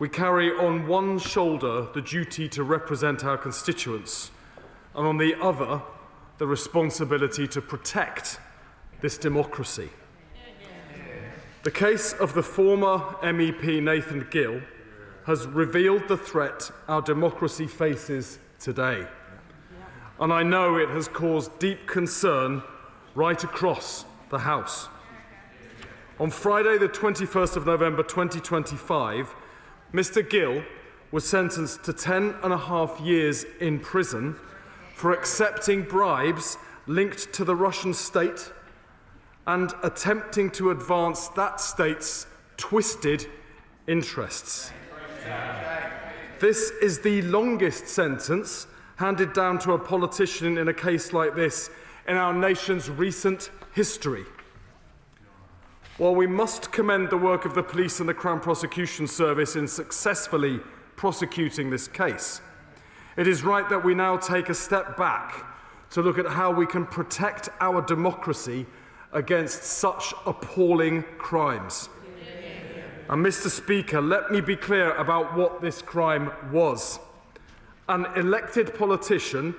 We carry on one shoulder the duty to represent our constituents, and on the other, the responsibility to protect this democracy. The case of the former MEP Nathan Gill has revealed the threat our democracy faces today. And I know it has caused deep concern right across the House. On Friday, the 21st of November 2025, Mr. Gill was sentenced to 10.5 years in prison for accepting bribes linked to the Russian state and attempting to advance that state's twisted interests. This is the longest sentence handed down to a politician in a case like this in our nation's recent history. While we must commend the work of the police and the Crown Prosecution Service in successfully prosecuting this case, it is right that we now take a step back to look at how we can protect our democracy against such appalling crimes. And Mr. Speaker, let me be clear about what this crime was. An elected politician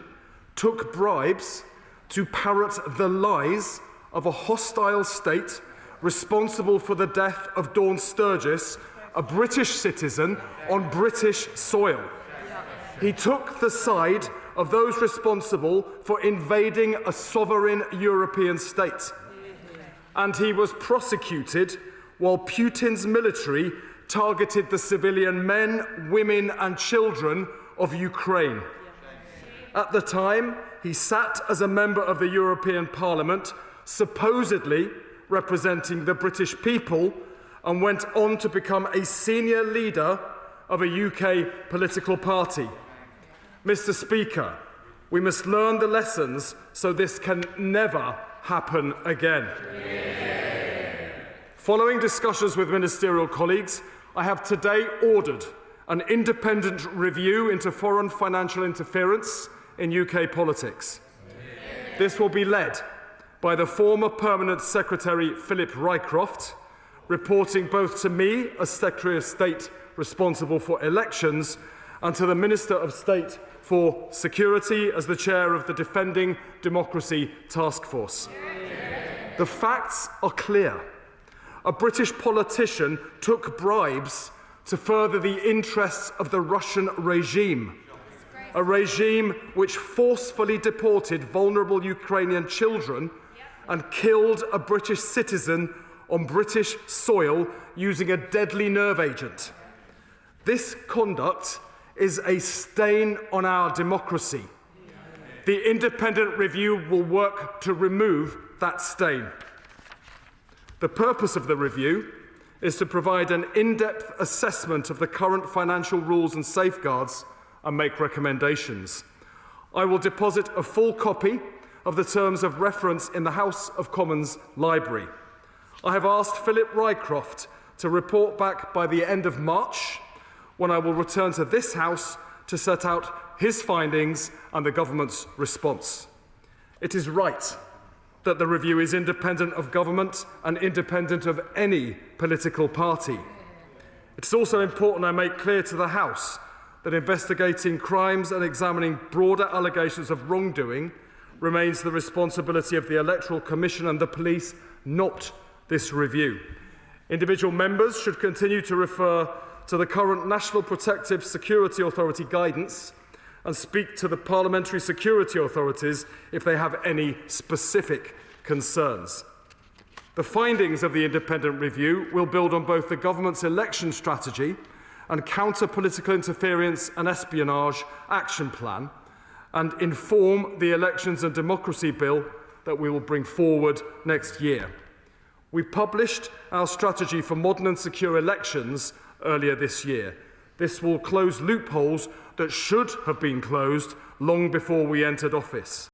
took bribes to parrot the lies of a hostile state responsible for the death of Dawn Sturgis, a British citizen on British soil. He took the side of those responsible for invading a sovereign European state. And he was prosecuted while Putin's military targeted the civilian men, women and children of Ukraine. At the time, he sat as a member of the European Parliament, supposedly representing the British people, and went on to become a senior leader of a UK political party. Mr. Speaker, we must learn the lessons so this can never happen again. Following discussions with ministerial colleagues, I have today ordered an independent review into foreign financial interference in UK politics. This will be led by the former Permanent Secretary Philip Rycroft, reporting both to me as Secretary of State responsible for elections and to the Minister of State for Security as the Chair of the Defending Democracy Task Force. The facts are clear. A British politician took bribes to further the interests of the Russian regime, a regime which forcefully deported vulnerable Ukrainian children and killed a British citizen on British soil using a deadly nerve agent. This conduct is a stain on our democracy. The independent review will work to remove that stain. The purpose of the review is to provide an in-depth assessment of the current financial rules and safeguards and make recommendations. I will deposit a full copy of the terms of reference in the House of Commons library. I have asked Philip Rycroft to report back by the end of March, when I will return to this House to set out his findings and the government's response. It is right that the review is independent of government and independent of any political party. It's also important I make clear to the House that investigating crimes and examining broader allegations of wrongdoing remains the responsibility of the Electoral Commission and the police, not this review. Individual members should continue to refer to the current National Protective Security Authority guidance and speak to the parliamentary security authorities if they have any specific concerns. The findings of the independent review will build on both the government's election strategy and counter political interference and espionage action plan, and inform the Elections and Democracy Bill that we will bring forward next year. We published our strategy for modern and secure elections earlier this year. This will close loopholes that should have been closed long before we entered office.